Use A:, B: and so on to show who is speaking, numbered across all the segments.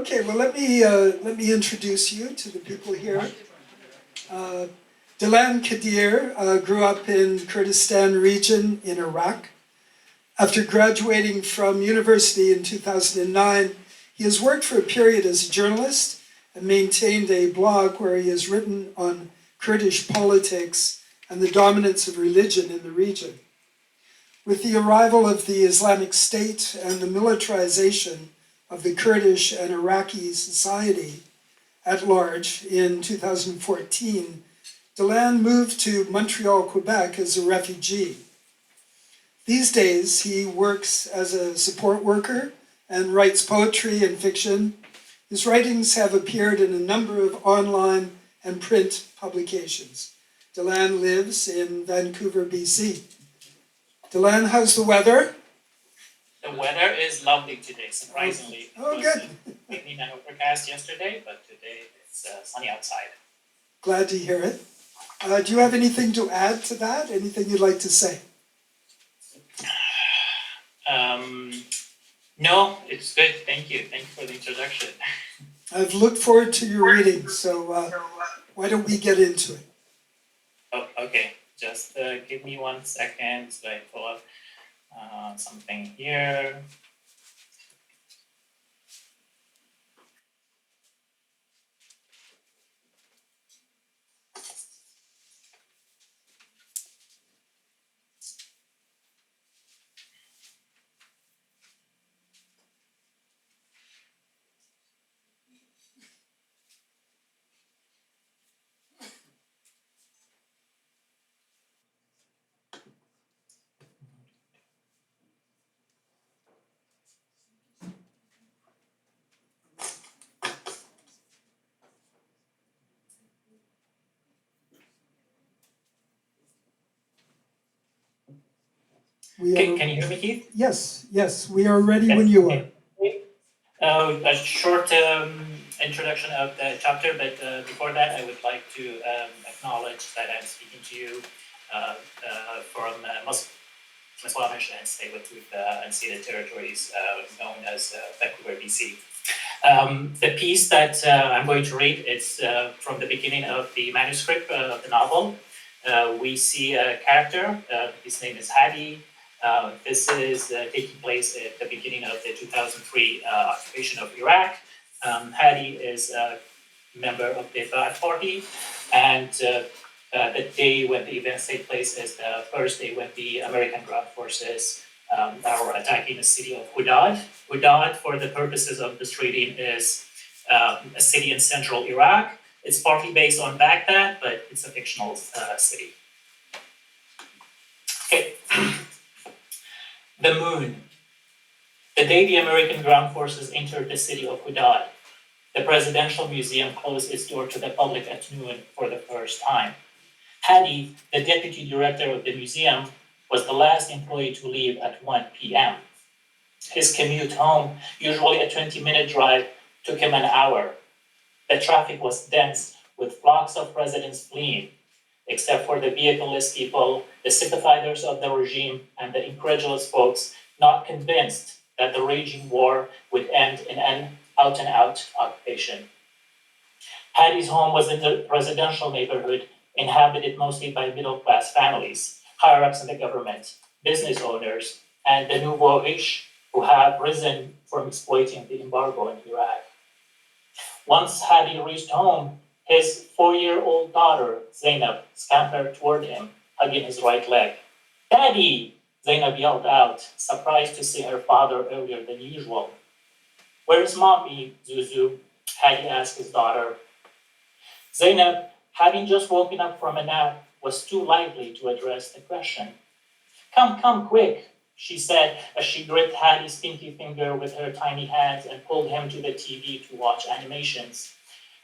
A: Okay, well, let me introduce you to the people here. DILAN QADIR grew up in Kurdistan region in Iraq. After graduating from university in 2009, he has worked for a period as a journalist and maintained a blog where he has written on Kurdish politics and the dominance of religion in the region. With the arrival of the Islamic State and the militarization of the Kurdish and Iraqi society at large in 2014, DILAN moved to Montreal, Quebec as a refugee. These days, he works as a support worker and writes poetry and fiction. His writings have appeared in a number of online and print publications. DILAN lives in Vancouver, BC. DILAN, how's the weather?
B: The weather is lovely today, surprisingly.
A: Oh, good.
B: Rainy and overcast yesterday, but today it's sunny outside.
A: Glad to hear it. Do you have anything to add to that? Anything you'd like to say?
B: No, it's good. Thank you. Thank you for the introduction.
A: I've looked forward to your reading, so why don't we get into it?
B: Oh, okay. Just give me 1 second so I pull up something here. Can you hear me, Keith?
A: Yes, we are ready when you are.
B: A short introduction of the chapter, but before that, I would like to acknowledge that I'm speaking to you from Musquamish and Tsleil-Waututh unceded territories known as Vancouver, BC. The piece that I'm going to read is from the beginning of the manuscript of the novel. We see a character, his name is Hadi. This is taking place at the beginning of the 2003 occupation of Iraq. Hadi is a member of the Ba'ath Party, and the day when the events take place is the Thursday when the American ground forces are attacking the city of Hudad. Hudad, for the purposes of this reading, is a city in central Iraq. It's partly based on Baghdad, but it's a fictional city. Okay. The moon. The day the American ground forces entered the city of Hudad, the presidential museum closed its door to the public at noon for the first time. Hadi, the deputy director of the museum, was the last employee to leave at 1 p.m. His commute home, usually a 20-minute drive, took him an hour. The traffic was dense, with flocks of residents fleeing, except for the vehicleless people, the sympathizers of the regime, and the incredulous folks not convinced that the raging war would end in an out-and-out occupation. Hadi's home was in the residential neighborhood, inhabited mostly by middle-class families, higher-ups in the government, business owners, and the nouveau riche who have risen from exploiting the embargo in Iraq. Once Hadi reached home, his 4-year-old daughter, Zainab, scampered toward him, hugging his right leg. "Daddy!" Zainab yelled out, surprised to see her father earlier than usual. "Where's Mommy, Zuzu?" Hadi asked his daughter. Zainab, having just woken up from a nap, was too lively to address the question. Come, quick," she said as she gripped Hadi's pinky finger with her tiny hands and pulled him to the TV to watch animations.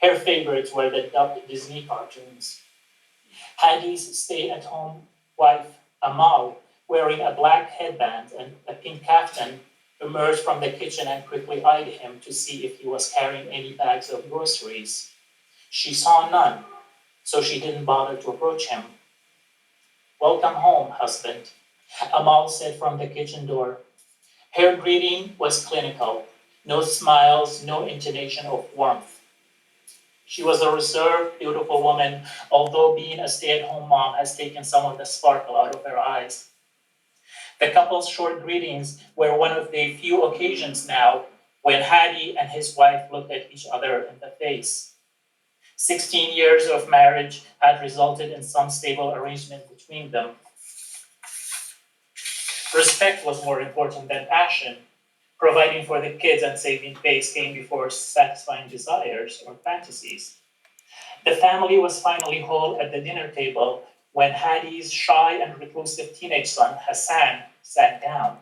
B: Her favorites were the dubbed Disney cartoons. Hadi's stay-at-home wife, Amal, wearing a black headband and a pink kaftan, emerged from the kitchen and quickly eyed him to see if he was carrying any bags of groceries. She saw none, so she didn't bother to approach him. "Welcome home, husband," Amal said from the kitchen door. Her greeting was clinical. No smiles, no intonation of warmth. She was a reserved, beautiful woman, although being a stay-at-home mom has taken some of the sparkle out of her eyes. The couple's short greetings were one of the few occasions now when Hadi and his wife looked at each other in the face. 16 years of marriage had resulted in some stable arrangement between them. Respect was more important than passion. Providing for the kids and saving face came before satisfying desires or fantasies. The family was finally whole at the dinner table when Hadi's shy and reclusive teenage son, Hassan, sat down.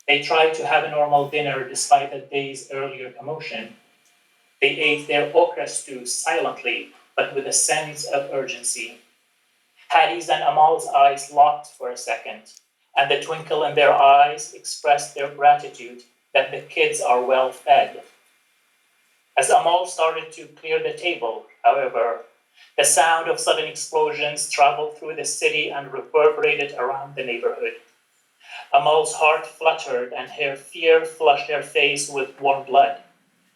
B: They tried to have a normal dinner despite the day's earlier commotion. They ate their okra stew silently, but with a sense of urgency. Hadi's and Amal's eyes locked for a second, and the twinkle in their eyes expressed their gratitude that the kids are well fed. As Amal started to clear the table, however, the sound of sudden explosions traveled through the city and reverberated around the neighborhood. Amal's heart fluttered and her fear flushed her face with warm blood.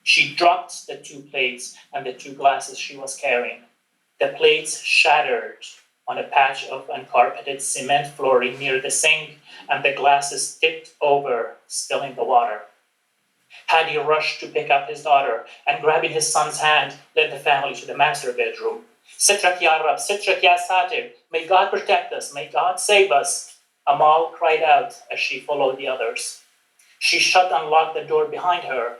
B: She dropped the 2 plates and the 2 glasses she was carrying. The plates shattered on a patch of uncarpeted cement flooring near the sink, and the glasses tipped over, spilling the water. Hadi rushed to pick up his daughter and, grabbing his son's hand, led the family to the master bedroom. Sitrak ya Rab, Sitrak ya Satir, may God protect us, may God save us, Amal cried out as she followed the others. She shut and locked the door behind her,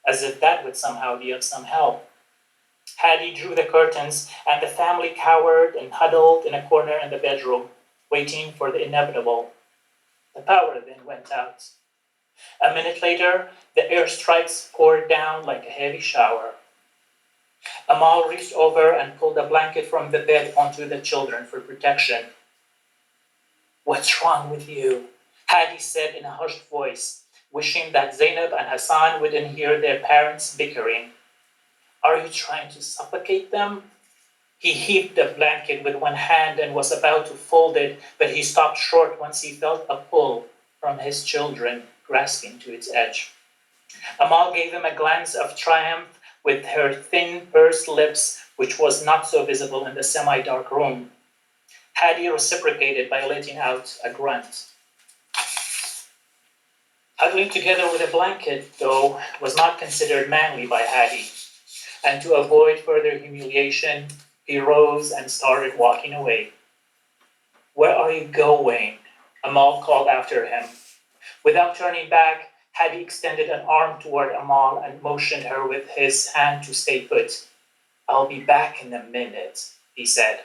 B: as if that would somehow be of some help. Hadi drew the curtains, and the family cowered and huddled in a corner in the bedroom, waiting for the inevitable. The power then went out. A minute later, the airstrikes poured down like a heavy shower. Amal reached over and pulled a blanket from the bed onto the children for protection. "What's wrong with you?" Hadi said in a hushed voice, wishing that Zainab and Hassan wouldn't hear their parents bickering. "Are you trying to suffocate them?" He heaved the blanket with one hand and was about to fold it, but he stopped short once he felt a pull from his children grasping to its edge. Amal gave him a glance of triumph with her thin, pursed lips, which was not so visible in the semi-dark room. Hadi reciprocated by letting out a grunt. Huddling together with a blanket, though, was not considered manly by Hadi, and to avoid further humiliation, he rose and started walking away. "Where are you going?" Amal called after him. Without turning back, Hadi extended an arm toward Amal and motioned her with his hand to stay put. "I'll be back in a minute," he said.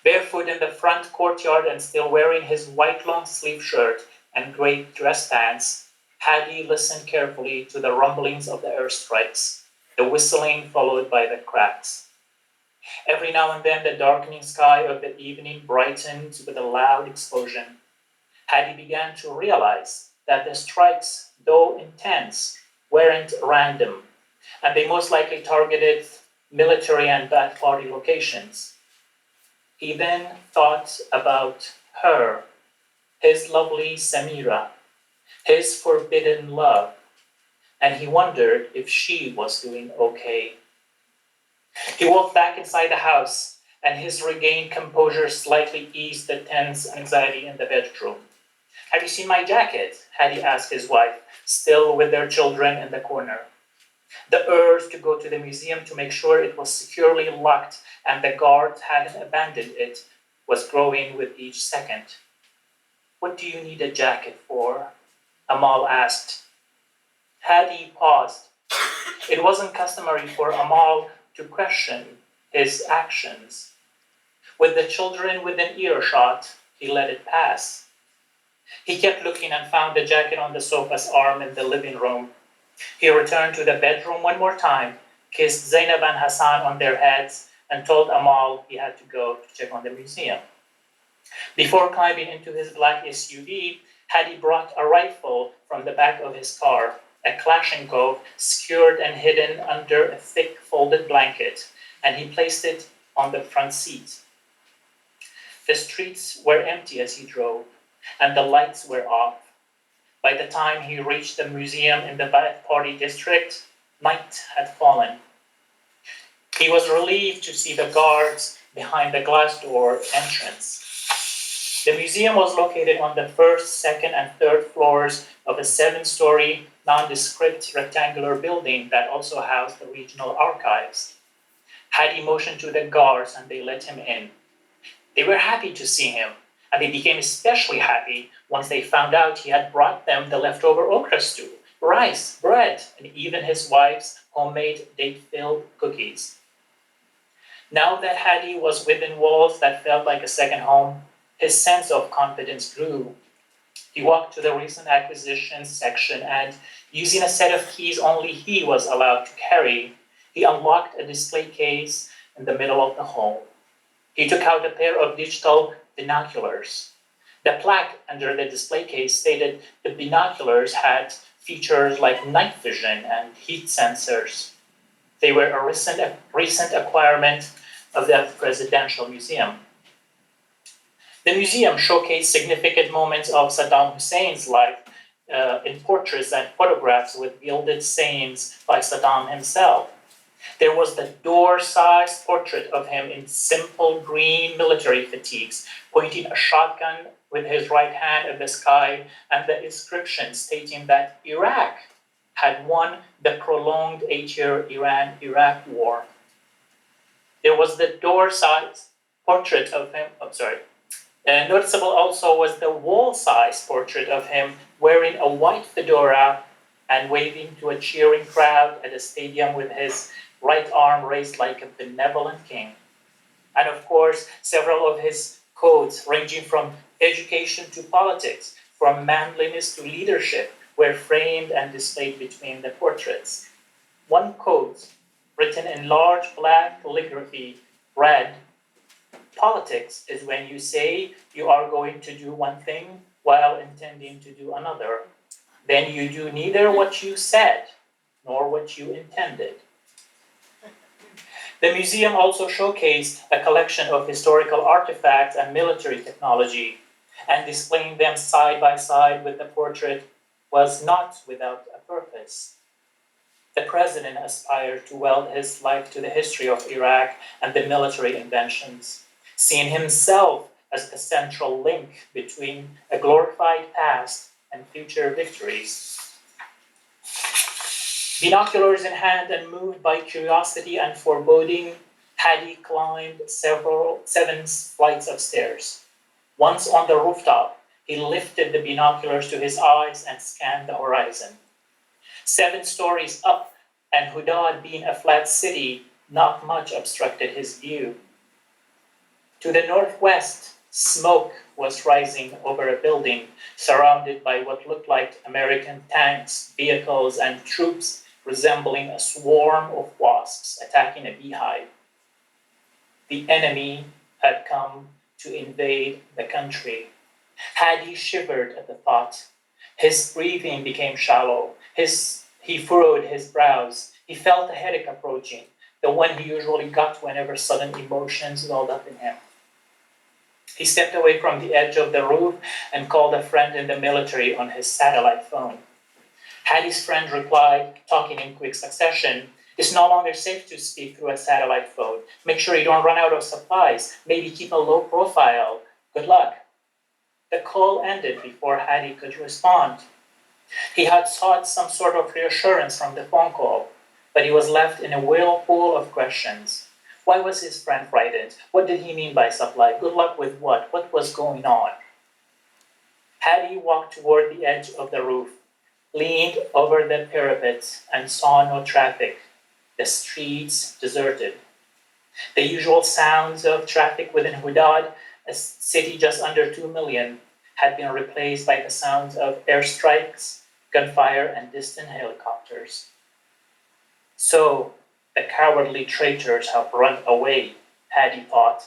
B: Barefoot in the front courtyard and still wearing his white long-sleeve shirt and gray dress pants, Hadi listened carefully to the rumblings of the airstrikes, the whistling followed by the cracks. Every now and then the darkening sky of the evening brightened with a loud explosion. Hadi began to realize that the strikes, though intense, weren't random, and they most likely targeted military and Ba'ath Party locations. He then thought about her, his lovely Samira, his forbidden love, and he wondered if she was doing okay. He walked back inside the house, and his regained composure slightly eased the tense anxiety in the bedroom. "Have you seen my jacket?" Hadi asked his wife, still with their children in the corner. The urge to go to the museum to make sure it was securely locked and the guards hadn't abandoned it was growing with each second. "What do you need a jacket for?" Amal asked. Hadi paused. It wasn't customary for Amal to question his actions. With the children within earshot, he let it pass. He kept looking and found the jacket on the sofa's arm in the living room. He returned to the bedroom one more time, kissed Zainab and Hassan on their heads, and told Amal he had to go to check on the museum. Before climbing into his black SUV, Hadi brought a rifle from the back of his car, a Kalashnikov secured and hidden under a thick folded blanket, and he placed it on the front seat. The streets were empty as he drove, and the lights were off. By the time he reached the museum in the Ba'ath Party district, night had fallen. He was relieved to see the guards behind the glass door entrance. The museum was located on the first, second, and third floors of a 7-story, nondescript rectangular building that also housed the regional archives. Hadi motioned to the guards and they let him in. They were happy to see him, and they became especially happy once they found out he had brought them the leftover okra stew, rice, bread, and even his wife's homemade date-filled cookies. Now that Hadi was within walls that felt like a second home, his sense of confidence grew. He walked to the recent acquisitions section and, using a set of keys only he was allowed to carry, he unlocked a display case in the middle of the hall. He took out a pair of digital binoculars. The plaque under the display case stated the binoculars had features like night vision and heat sensors. They were a recent acquirement of the Presidential Museum. The museum showcased significant moments of Saddam Hussein's life in portraits and photographs with gilded sayings by Saddam himself. There was the door-sized portrait of him in simple green military fatigues, pointing a shotgun with his right hand at the sky, and the inscription stating that Iraq had won the prolonged 8-year Iran-Iraq war. There was the door-sized portrait of him, noticeable also was the wall-sized portrait of him wearing a white fedora and waving to a cheering crowd at a stadium with his right arm raised like a benevolent king. And of course, several of his codes, ranging from education to politics, from manliness to leadership, were framed and displayed between the portraits. One quote, written in large black calligraphy, read, "Politics is when you say you are going to do one thing while intending to do another. Then you do neither what you said nor what you intended." The museum also showcased a collection of historical artifacts and military technology, and displaying them side by side with the portrait was not without a purpose. The president aspired to weld his life to the history of Iraq and the military inventions, seeing himself as the central link between a glorified past and future victories. Binoculars in hand and moved by curiosity and foreboding, Hadi climbed 7 flights of stairs. Once on the rooftop, he lifted the binoculars to his eyes and scanned the horizon. 7 stories up, and Hudad being a flat city, not much obstructed his view. To the northwest, smoke was rising over a building surrounded by what looked like American tanks, vehicles, and troops resembling a swarm of wasps attacking a beehive. The enemy had come to invade the country. Hadi shivered at the thought. His breathing became shallow. He furrowed his brows. He felt a headache approaching, the one he usually got whenever sudden emotions welled up in him. He stepped away from the edge of the roof and called a friend in the military on his satellite phone. Hadi's friend replied, talking in quick succession, "It's no longer safe to speak through a satellite phone. Make sure you don't run out of supplies. Maybe keep a low profile. Good luck." The call ended before Hadi could respond. He had sought some sort of reassurance from the phone call, but he was left in a whirlpool of questions. Why was his friend frightened? What did he mean by supply? Good luck with what? What was going on? Hadi walked toward the edge of the roof, leaned over the parapet, and saw no traffic. The streets deserted. The usual sounds of traffic within Hudad, a city just under 2 million, had been replaced by the sounds of airstrikes, gunfire, and distant helicopters. So, the cowardly traitors have run away, Hadi thought,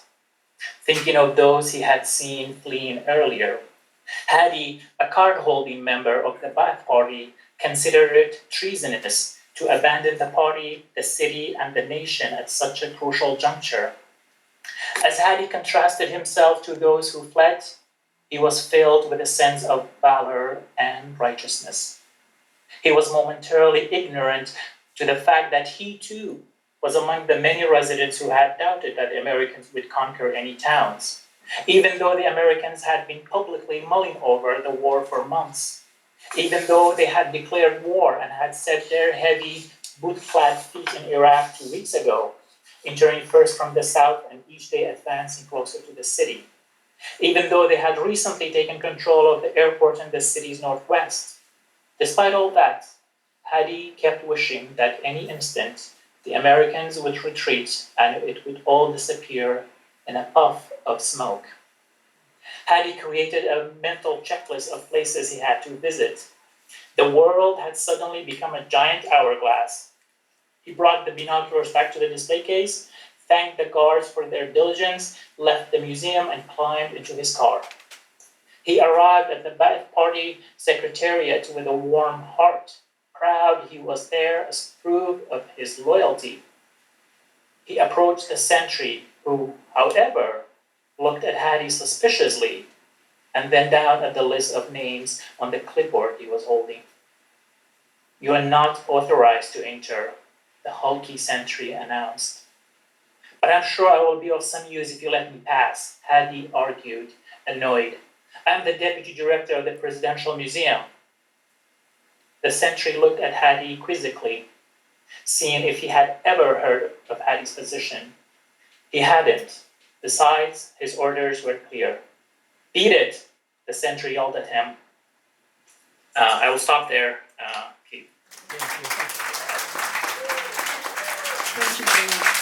B: thinking of those he had seen fleeing earlier. Hadi, a card-holding member of the Ba'ath Party, considered it treasonous to abandon the party, the city, and the nation at such a crucial juncture. As Hadi contrasted himself to those who fled, he was filled with a sense of valor and righteousness. He was momentarily ignorant to the fact that he too was among the many residents who had doubted that the Americans would conquer any towns, even though the Americans had been publicly mulling over the war for months, even though they had declared war and had set their heavy boot-clad feet in Iraq 2 weeks ago, entering first from the south and each day advancing closer to the city, even though they had recently taken control of the airport in the city's northwest. Despite all that, Hadi kept wishing that any instant the Americans would retreat and it would all disappear in a puff of smoke. Hadi created a mental checklist of places he had to visit. The world had suddenly become a giant hourglass. He brought the binoculars back to the display case, thanked the guards for their diligence, left the museum, and climbed into his car. He arrived at the Ba'ath Party Secretariat with a warm heart, proud he was there as proof of his loyalty. He approached the sentry, who, however, looked at Hadi suspiciously, and then down at the list of names on the clipboard he was holding. "You are not authorized to enter," the hulky sentry announced. "But I'm sure I will be of some use if you let me pass," Hadi argued, annoyed. "I'm the deputy director of the Presidential Museum." The sentry looked at Hadi quizzically, seeing if he had ever heard of Hadi's position. He hadn't. Besides, his orders were clear. "Beat it," the sentry yelled at him. I will stop there. Keith.
A: Thank you very much.